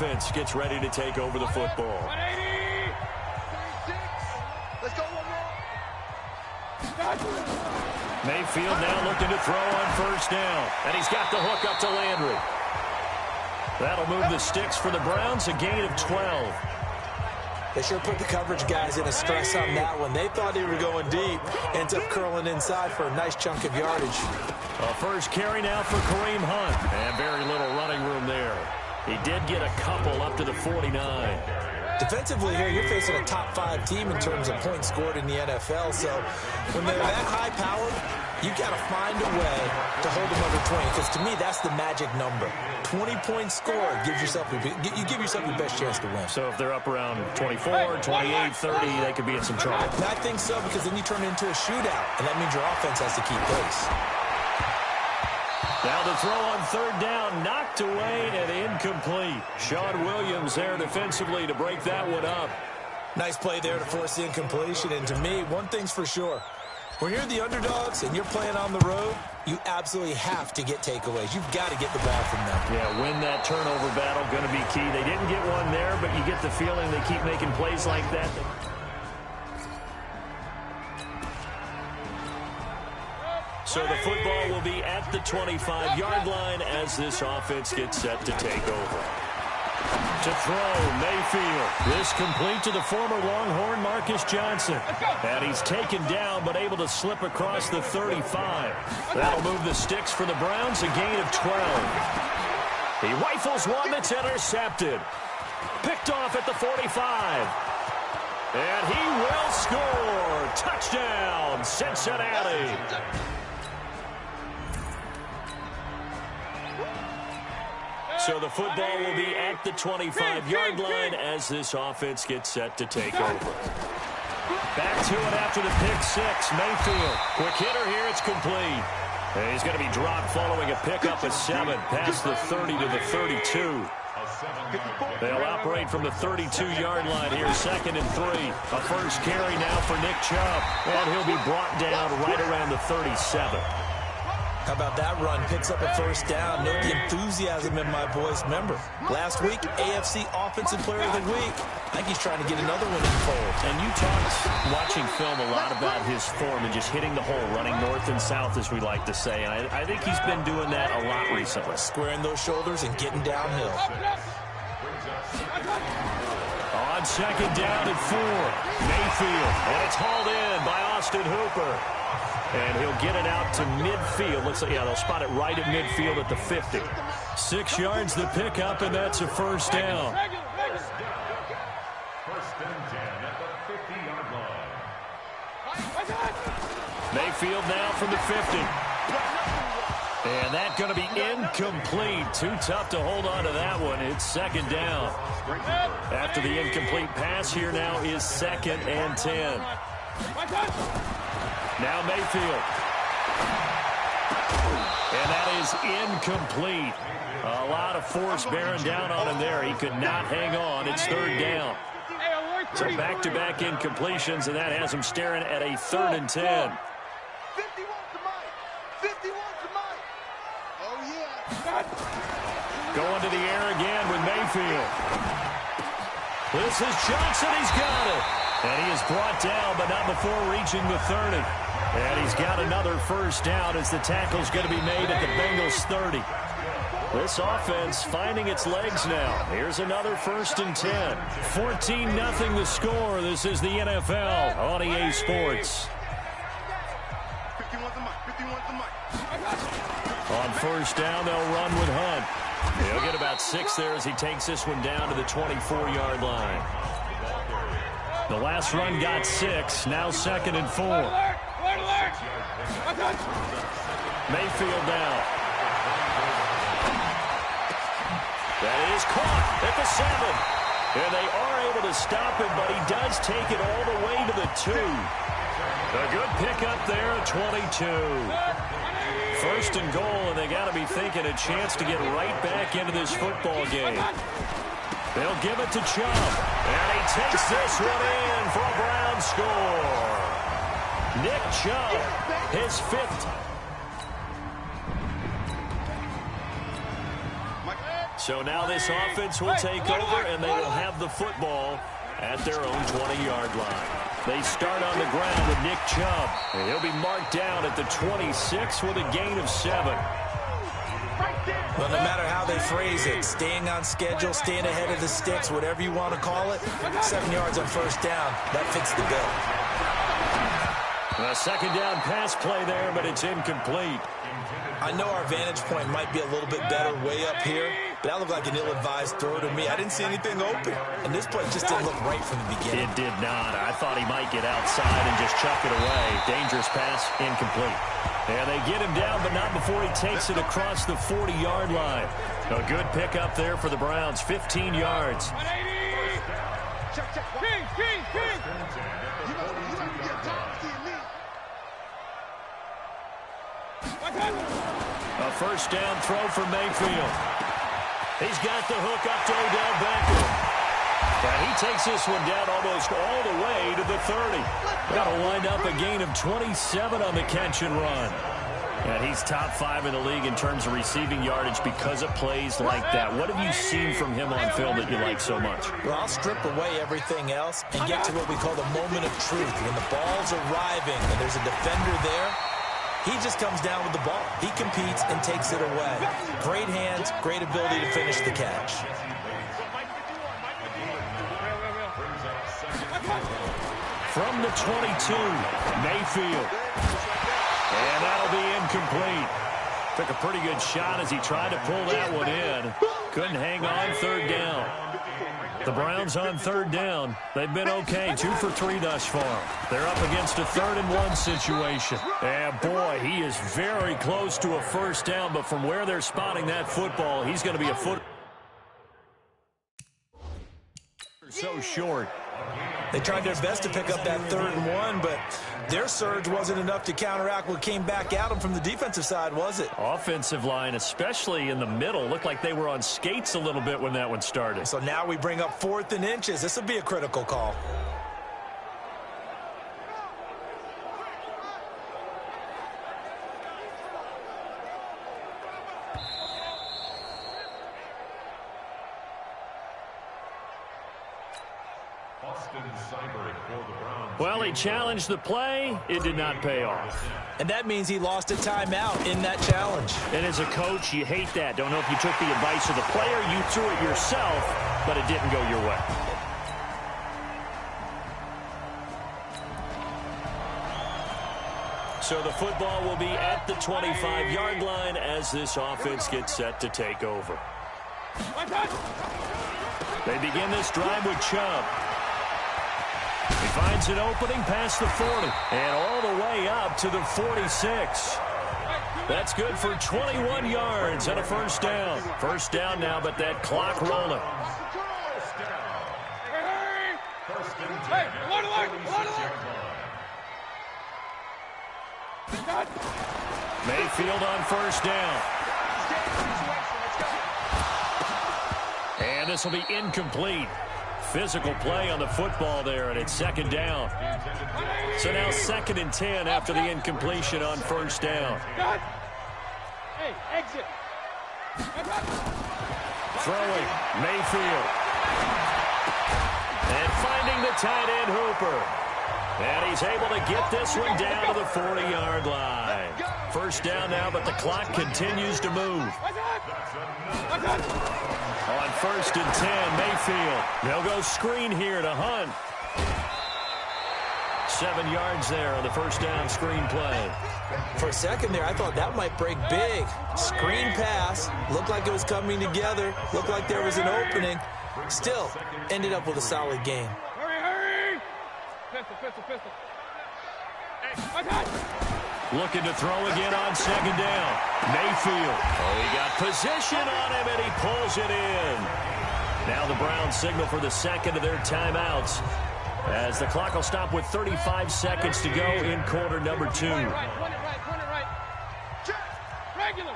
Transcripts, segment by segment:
offense gets ready to take over the football. Let's go one more. Mayfield now looking to throw on first down. And he's got the hook up to Landry. That'll move the sticks for the Browns, a gain of 12. They sure put the coverage guys in a stress on that one. They thought they were going deep. Ends up curling inside for a nice chunk of yardage. A first carry now for Kareem Hunt. And very little running room there. He did get a couple up to the 49. Defensively here, you're facing a top 5 team in terms of points scored in the NFL. So when they're that high-powered, you've got to find a way to hold them under 20. Because to me, that's the magic number. 20 points scored gives yourself you give yourself your best chance to win. So if they're up around 24, 28, 30, they could be in some trouble. I think so, because then you turn it into a shootout, and that means your offense has to keep pace. Now the throw on third down, knocked away and incomplete. Sean Williams there defensively to break that one up. Nice play there to force the incompletion. And to me, one thing's for sure. When you're the underdogs and you're playing on the road, you absolutely have to get takeaways. You've got to get the ball from them. Yeah, win that turnover battle, going to be key. They didn't get one there, but you get the feeling they keep making plays like that. So the football will be at the 25-yard line as this offense gets set to take over. To throw, Mayfield. This complete to the former Longhorn Marcus Johnson. And he's taken down but able to slip across the 35. That'll move the sticks for the Browns, a gain of 12. He rifles one that's intercepted. Picked off at the 45. And he will score. Touchdown, Cincinnati. So the football will be at the 25-yard line as this offense gets set to take over. Back to it after the pick six. Mayfield, quick hitter here, it's complete. And he's going to be dropped following a pickup of 7 past the 30 to the 32. They'll operate from the 32-yard line here, 2nd and 3. A first carry now for Nick Chubb. And he'll be brought down right around the 37. How about that run? Picks up a first down. Note the enthusiasm in my voice. Remember, last week, AFC Offensive Player of the Week. I think he's trying to get another one in the fold. And you talked, watching film, a lot about his form and just hitting the hole, running north and south, as we like to say. And I think he's been doing that a lot recently. Squaring those shoulders and getting downhill. On second down and 4, Mayfield. And it's hauled in by Austin Hooper. And he'll get it out to midfield. Looks like, yeah, they'll spot it right at midfield at the 50. 6 yards the pickup, and that's a first down. First and 10 at the 50-yard line. Mayfield now from the 50. And that's going to be incomplete. Too tough to hold on to that one. It's 2nd down. After the incomplete pass, here now is 2nd and 10. Now Mayfield. And that is incomplete. A lot of force bearing down on him there. He could not hang on. It's 3rd down. So back-to-back incompletions, and that has him staring at a 3rd and 10. 51 to Mike. 51 to Mike. Oh, yeah. Going to the air again with Mayfield. This is Johnson. He's got it. And he is brought down, but not before reaching the 30. And he's got another first down as the tackle's going to be made at the Bengals 30. This offense finding its legs now. Here's another 1st and 10. 14-0 the score. This is the NFL on EA Sports. 51 to Mike. 51 to Mike. On first down, they'll run with Hunt. He'll get about 6 there as he takes this one down to the 24-yard line. The last run got 6. Now 2nd and 4. Mayfield now. That is caught at the 7. And they are able to stop him, but he does take it all the way to the 2. A good pickup there at 22. 1st and goal, and they got to be thinking a chance to get right back into this football game. They'll give it to Chubb. And he takes this one in for a Brown score. Nick Chubb, his 5th. So now this offense will take over, and they will have the football at their own 20-yard line. They start on the ground with Nick Chubb. And he'll be marked down at the 26 with a gain of 7. Well, no matter how they phrase it, staying on schedule, staying ahead of the sticks, whatever you want to call it, 7 yards on first down, that fits the bill. A second down pass play there, but it's incomplete. I know our vantage point might be a little bit better way up here, but that looked like an ill-advised throw to me. I didn't see anything open, and this play just didn't look right from the beginning. It did not. I thought he might get outside and just chuck it away. Dangerous pass, incomplete. And they get him down, but not before he takes it across the 40-yard line. A good pickup there for the Browns, 15 yards. A first down throw for Mayfield. He's got the hook up to Odell Beckham. And he takes this one down almost all the way to the 30. That'll wind up a gain of 27 on the catch and run. And he's top 5 in the league in terms of receiving yardage because of plays like that. What have you seen from him on film that you like so much? Well, I'll strip away everything else and get to what we call the moment of truth. When the ball's arriving and there's a defender there, he just comes down with the ball. He competes and takes it away. Great hands, great ability to finish the catch. From the 22, Mayfield. And that'll be incomplete. Took a pretty good shot as he tried to pull that one in. Couldn't hang on, third down. The Browns on third down. They've been okay, 2 for 3 thus far. They're up against a 3rd and 1 situation. And boy, he is very close to a first down, but from where they're spotting that football, he's going to be a foot so short. They tried their best to pick up that 3rd and 1, but their surge wasn't enough to counteract what came back at them from the defensive side, was it? Offensive line, especially in the middle, looked like they were on skates a little bit when that one started. So now we bring up 4th and inches. This will be a critical call. Well, he challenged the play. It did not pay off. And that means he lost a timeout in that challenge. And as a coach, you hate that. Don't know if you took the advice of the player, you threw it yourself, but it didn't go your way. So the football will be at the 25-yard line as this offense gets set to take over. They begin this drive with Chubb. He finds an opening past the 40 and all the way up to the 46. That's good for 21 yards and a first down. First down now, but that clock rolling. Mayfield on first down. And this will be incomplete. Physical play on the football there, and it's second down. So now 2nd and 10 after the incompletion on first down. Hey, exit. Throwing, Mayfield. And finding the tight end, Hooper. And he's able to get this one down to the 40-yard line. First down now, but the clock continues to move. On 1st and 10, Mayfield. They'll go screen here to Hunt. 7 yards there on the first down screen play. For a second there, I thought that might break big. Screen pass. Looked like it was coming together. Looked like there was an opening. Still, ended up with a solid game. Hurry! Pistol. Looking to throw again on second down. Mayfield. Oh, he got position on him, and he pulls it in. Now the Browns signal for the second of their timeouts as the clock will stop with 35 seconds to go in quarter number 2. Right. Regular.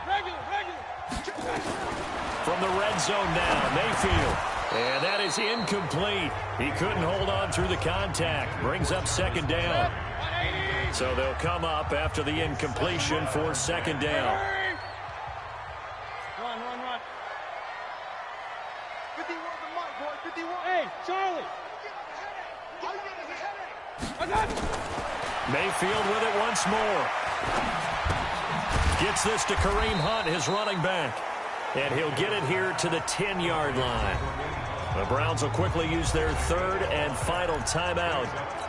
From the red zone now, Mayfield. And that is incomplete. He couldn't hold on through the contact. Brings up second down. So they'll come up after the incompletion for second down. Run. boy, 51. Hey, Charlie. I got it. Mayfield with it once more. Gets this to Kareem Hunt, his running back. And he'll get it here to the 10-yard line. The Browns will quickly use their third and final timeout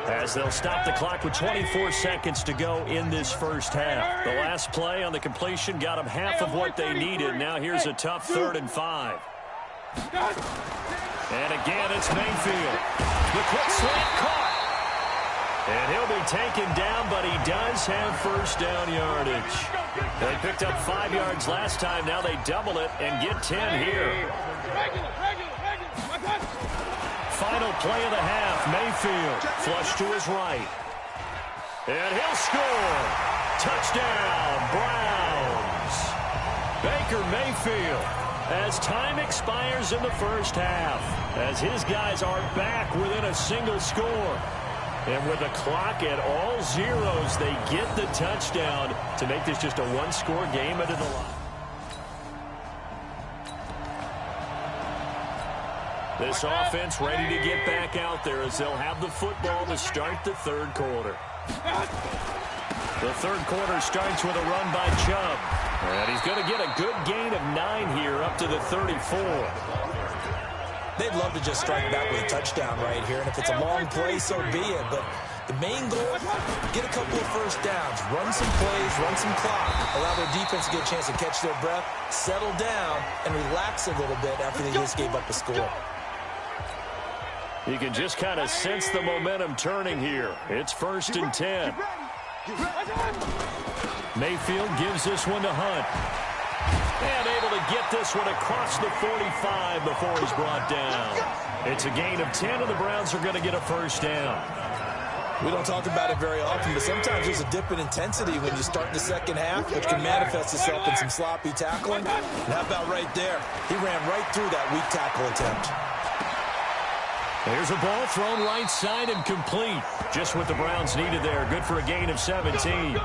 as they'll stop the clock with 24 seconds to go in this first half. The last play on the completion got them half of what they needed. Now here's a tough 3rd and 5. And again, it's Mayfield. The quick slant caught. And he'll be taken down, but he does have first down yardage. They picked up 5 yards last time. Now they double it and get 10 here. Final play of the half. Mayfield flush to his right. And he'll score. Touchdown, Browns. Baker Mayfield as time expires in the first half, as his guys are back within a single score. And with the clock at all zeros, they get the touchdown to make this just a one-score game into the line. This offense ready to get back out there as they'll have the football to start the third quarter. The third quarter starts with a run by Chubb. And he's going to get a good gain of 9 here up to the 34. They'd love to just strike back with a touchdown right here, and if it's a long play, so be it. But the main goal, get a couple of first downs, run some plays, run some clock, allow their defense to get a chance to catch their breath, settle down, and relax a little bit after they just gave up a score. You can just kind of sense the momentum turning here. It's 1st and 10. Mayfield gives this one to Hunt. And able to get this one across the 45 before he's brought down. It's a gain of 10, and the Browns are going to get a first down. We don't talk about it very often, but sometimes there's a dip in intensity when you start the second half, which can manifest itself in some sloppy tackling. And how about right there? He ran right through that weak tackle attempt. There's a ball thrown right side and complete. Just what the Browns needed there. Good for a gain of 17.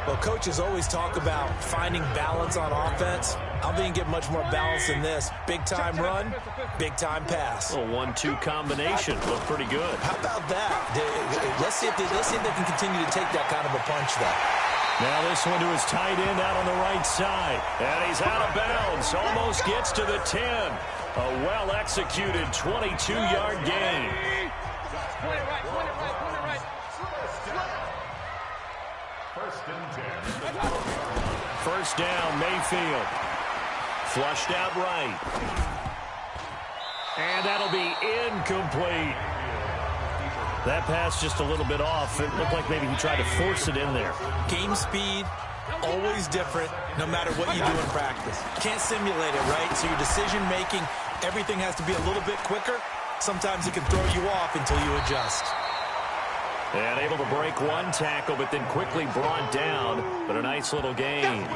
Well, coaches always talk about finding balance on offense. I don't think you get much more balance than this. Big-time run, big-time pass. A 1-2 combination. Looked pretty good. How about that? Let's see if they can continue to take that kind of a punch, though. Now this one to his tight end out on the right side. And he's out of bounds. Almost gets to the 10. A well-executed 22-yard gain. First down, Mayfield. Flushed out right. And that'll be incomplete. That pass just a little bit off. It looked like maybe he tried to force it in there. Game speed, always different, no matter what you do in practice. Can't simulate it, right? So your decision-making, everything has to be a little bit quicker. Sometimes it can throw you off until you adjust. And able to break one tackle, but then quickly brought down. But a nice little gain.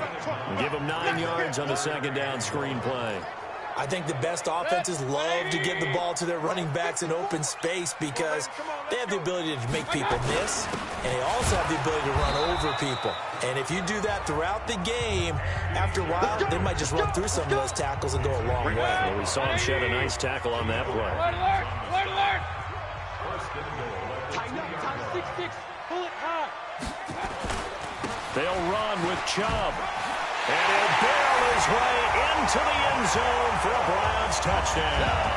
Give him 9 yards on the second down screen play. I think the best offenses love to give the ball to their running backs in open space because they have the ability to make people miss, and they also have the ability to run over people. And if you do that throughout the game, after a while, they might just run through some of those tackles and go a long way. Well, we saw him shed a nice tackle on that play. Alert! They'll run with Chubb. And he'll barrel his way into the end zone for a Browns touchdown.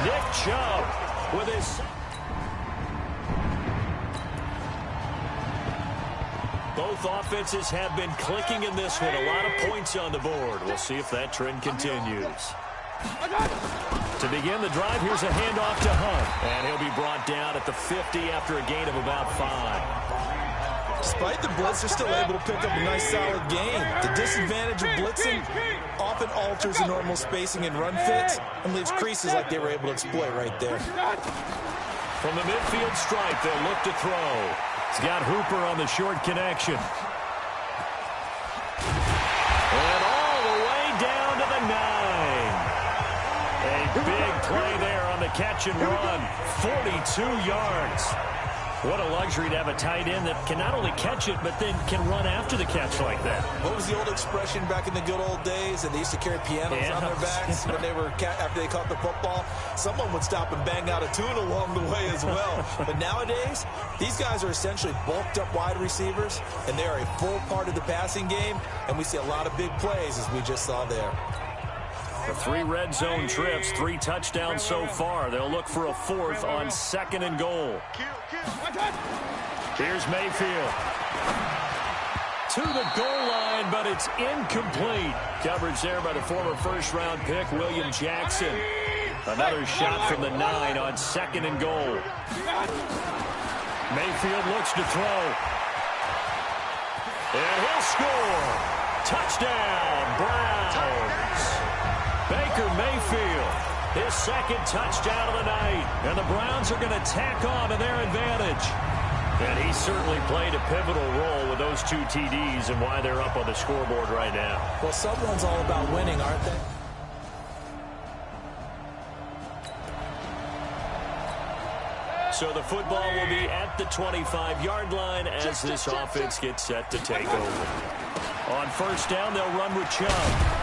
Nick Chubb with his... Both offenses have been clicking in this one. A lot of points on the board. We'll see if that trend continues. To begin the drive, here's a handoff to Hunt. And he'll be brought down at the 50 after a gain of about 5. Despite the blitz, they're still able to pick up a nice, solid gain. The disadvantage of blitzing often alters the normal spacing and run fits and leaves creases like they were able to exploit right there. From the midfield stripe, they'll look to throw. He's got Hooper on the short connection. And all the way down to the 9. A big play there on the catch and run. 42 yards. What a luxury to have a tight end that can not only catch it, but then can run after the catch like that. What was the old expression back in the good old days? And they used to carry pianos on their backs when they were after they caught the football. Someone would stop and bang out a tune along the way as well. But nowadays, these guys are essentially bulked up wide receivers, and they are a full part of the passing game. And we see a lot of big plays, as we just saw there. For 3 red zone trips, 3 touchdowns so far. They'll look for a 4th on 2nd and goal. Here's Mayfield. To the goal line, but it's incomplete. Coverage there by the former first-round pick, William Jackson. Another shot from the 9 on 2nd and goal. Mayfield looks to throw. And he'll score. Touchdown, Browns. Baker Mayfield, his 2nd touchdown of the night. And the Browns are going to tack on to their advantage. And he certainly played a pivotal role with those 2 TDs and why they're up on the scoreboard right now. Well, someone's all about winning, aren't they? So the football will be at the 25-yard line as this offense gets set to take over. On 1st down, they'll run with Chubb.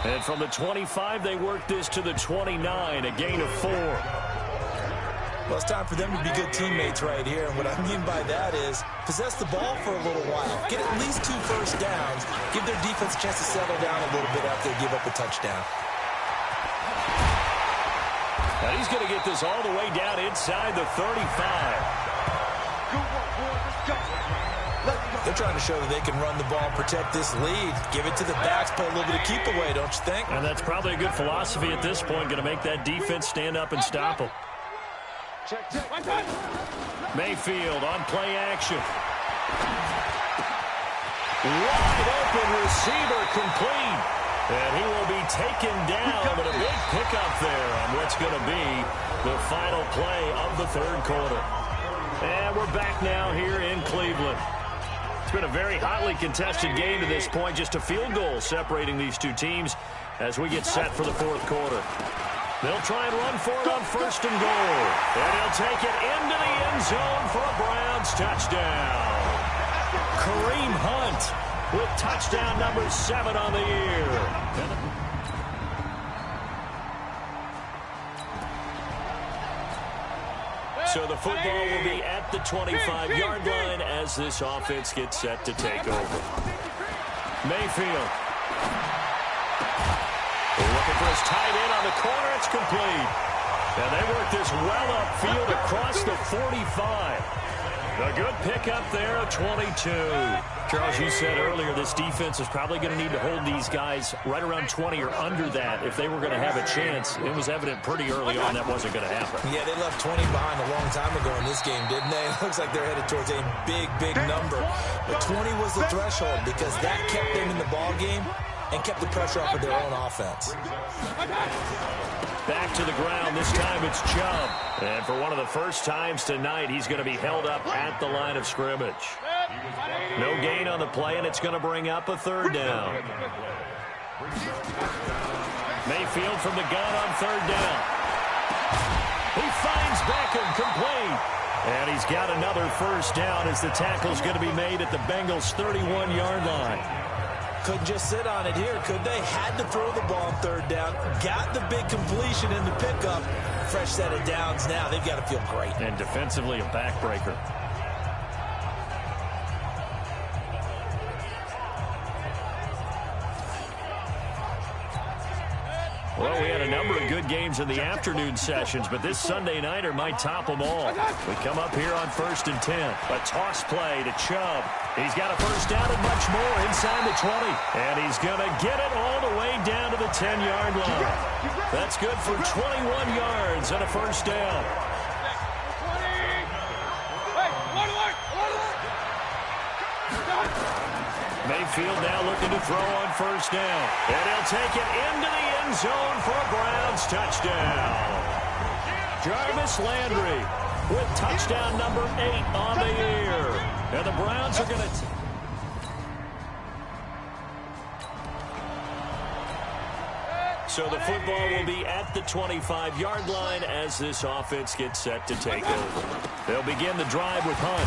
And from the 25, they work this to the 29, a gain of 4. Well, it's time for them to be good teammates right here. And what I mean by that is possess the ball for a little while. Get at least 2 first downs. Give their defense a chance to settle down a little bit after they give up a touchdown. Now he's going to get this all the way down inside the 35. They're trying to show that they can run the ball, protect this lead, give it to the backs, play a little bit of keep away, don't you think? And that's probably a good philosophy at this point, going to make that defense stand up and stop them. Mayfield on play action. Wide open receiver complete. And he will be taken down, but a big pickup there on what's going to be the final play of the 3rd quarter. And we're back now here in Cleveland. It's been a very hotly contested game to this point. Just a field goal separating these 2 teams as we get set for the 4th quarter. They'll try and run for it on 1st and goal. And he'll take it into the end zone for a Browns touchdown. Kareem Hunt with touchdown number 7 on the year. So the football will be at the 25-yard line as this offense gets set to take over. Mayfield. Looking for his tight end on the corner. It's complete. And they work this well upfield across the 45. A good pickup there of 22. Charles, you said earlier this defense is probably going to need to hold these guys right around 20 or under that if they were going to have a chance. It was evident pretty early on that wasn't going to happen. Yeah, they left 20 behind a long time ago in this game, didn't they? It looks like they're headed towards a big, big number. But 20 was the threshold because that kept them in the ball game and kept the pressure off of their own offense. Back to the ground. This time it's Chubb. And for one of the first times tonight, he's going to be held up at the line of scrimmage. No gain on the play, and it's going to bring up a 3rd down. Mayfield from the gun on 3rd down. He finds Beckham complete. And he's got another 1st down as the tackle's going to be made at the Bengals' 31-yard line. Couldn't just sit on it here, could they? Had to throw the ball on 3rd down. Got the big completion in the pickup. Fresh set of downs now. They've got to feel great. And defensively, a backbreaker. Well, we had a number of good games in the afternoon sessions, but this Sunday nighter might top them all. We come up here on 1st and 10. A toss play to Chubb. He's got a 1st down and much more inside the 20. And he's going to get it all the way down to the 10-yard line. That's good for 21 yards and a 1st down. Mayfield now looking to throw on 1st down. And he'll take it into the end zone for a Browns touchdown. Jarvis Landry with touchdown number 8 on the year. And the Browns are going to... So the football will be at the 25-yard line as this offense gets set to take over. They'll begin the drive with Hunt,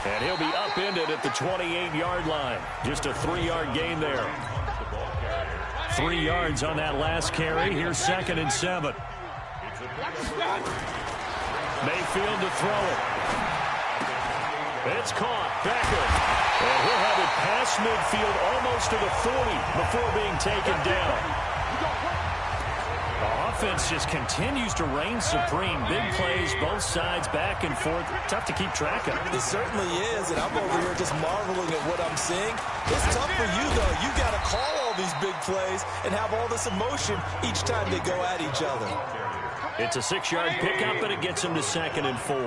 and he'll be upended at the 28-yard line. Just a 3-yard gain there. 3 yards on that last carry. Here's 2nd and 7. Mayfield to throw it. It's caught. Becker. And he'll have it past midfield almost to the 40 before being taken down. The offense just continues to reign supreme. Big plays, both sides, back and forth. Tough to keep track of. It certainly is, and I'm over here just marveling at what I'm seeing. It's tough for you, though. You got to call all these big plays and have all this emotion each time they go at each other. It's a 6-yard pickup, and it gets him to 2nd and 4.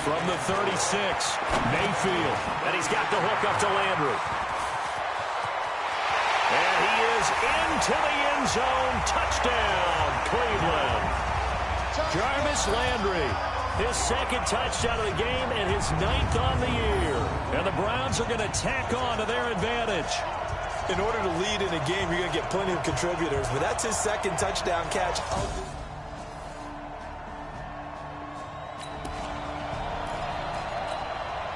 From the 36, Mayfield, and he's got the hook up to Landry. And he is into the end zone. Touchdown, Cleveland. Jarvis Landry, his 2nd touchdown of the game and his 9th on the year. And the Browns are going to tack on to their advantage. In order to lead in a game, you're going to get plenty of contributors, but that's his 2nd touchdown catch.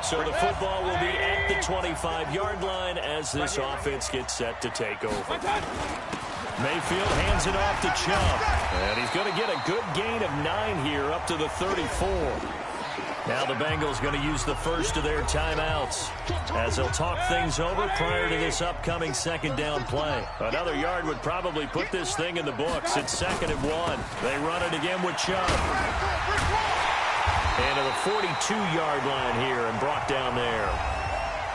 So the football will be at the 25-yard line as this offense gets set to take over. Mayfield hands it off to Chubb. And he's going to get a good gain of 9 here up to the 34. Now the Bengals going to use the first of their timeouts as they'll talk things over prior to this upcoming 2nd down play. Another yard would probably put this thing in the books. It's 2nd and 1. They run it again with Chubb. And to the 42-yard line here and brought down there.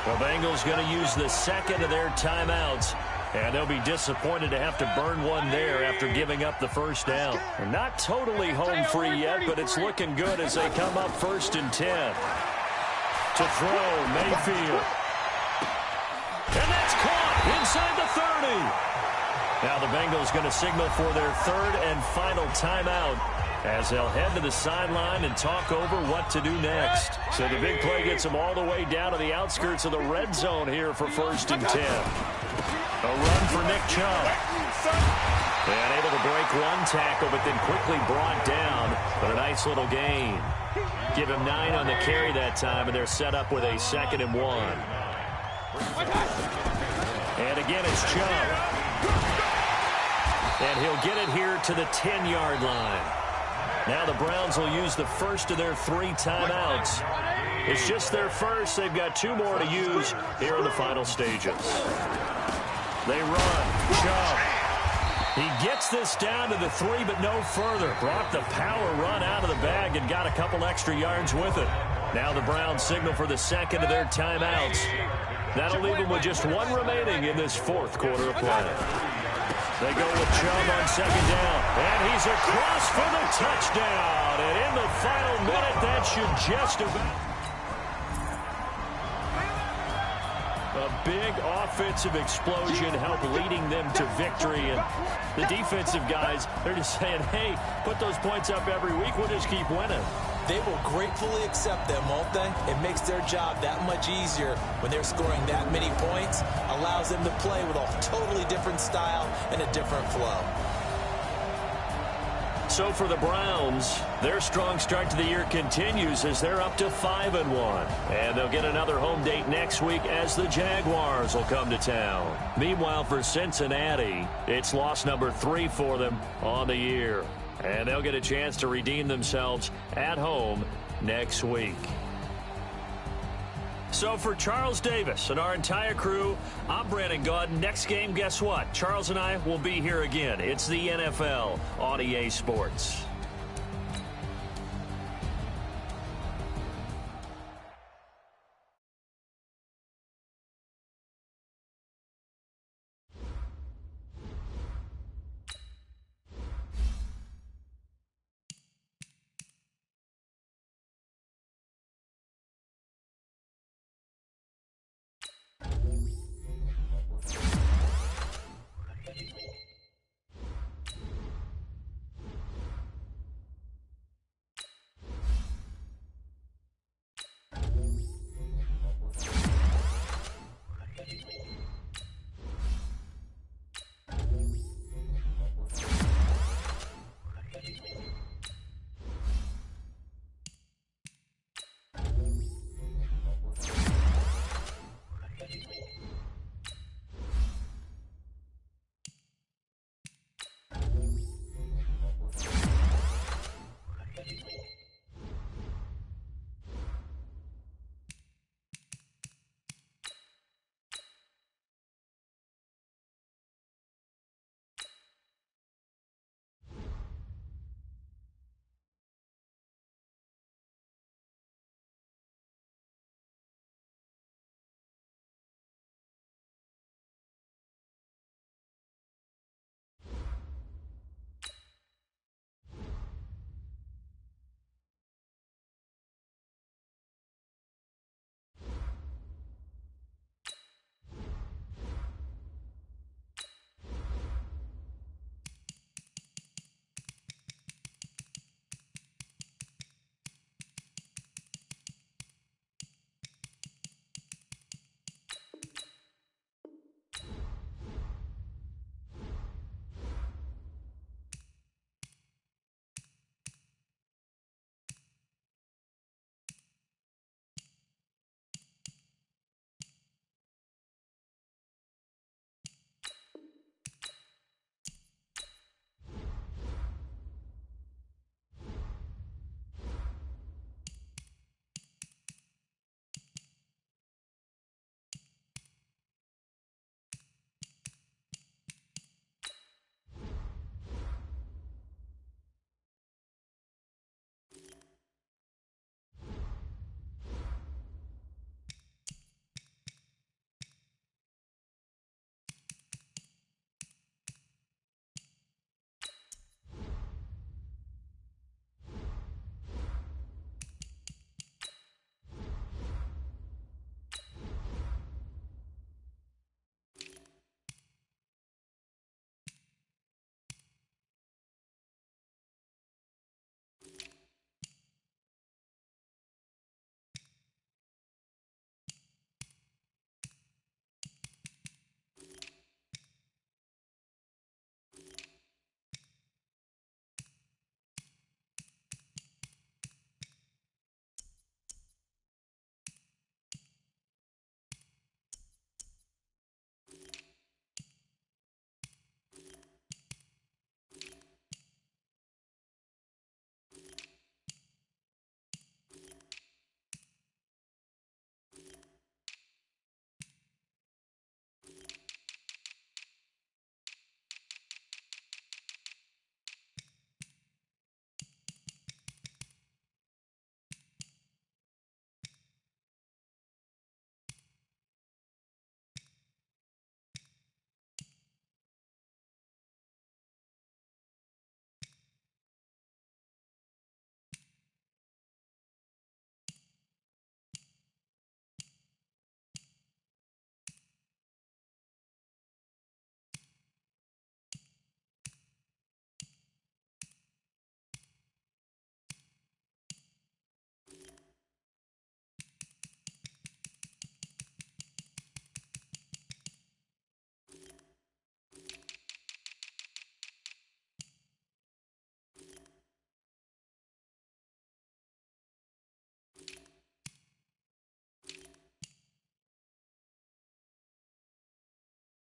The Bengals going to use the 2nd of their timeouts. And they'll be disappointed to have to burn one there after giving up the first down. They're not totally home free yet, but it's looking good as they come up 1st and 10. To throw, Mayfield. And that's caught inside the 30. Now the Bengals going to signal for their 3rd and final timeout as they'll head to the sideline and talk over what to do next. So the big play gets them all the way down to the outskirts of the red zone here for 1st and 10. A run for Nick Chubb. And able to break one tackle, but then quickly brought down. But a nice little gain. Give him 9 on the carry that time, and they're set up with a 2nd and 1. And again, it's Chubb. And he'll get it here to the 10-yard line. Now the Browns will use the first of their 3 timeouts. It's just their first. They've got 2 more to use here in the final stages. They run. Chubb. He gets this down to the 3, but no further. Brought the power run out of the bag and got a couple extra yards with it. Now the Browns signal for the 2nd of their timeouts. That'll leave them with just 1 remaining in this 4th quarter of play. They go with Chubb on 2nd down. And he's across for the touchdown. And in the final minute, that should just about... A big offensive explosion helped leading them to victory. And the defensive guys, they're just saying, hey, put those points up every week. We'll just keep winning. They will gratefully accept them, won't they? It makes their job that much easier when they're scoring that many points. Allows them to play with a totally different style and a different flow. So for the Browns, their strong start to the year continues as they're up to 5-1. And they'll get another home date next week as the Jaguars will come to town. Meanwhile, for Cincinnati, it's loss number 3 for them on the year. And they'll get a chance to redeem themselves at home next week. So for Charles Davis and our entire crew, I'm Brandon Gaudin. Next game, guess what? Charles and I will be here again. It's the NFL on EA Sports.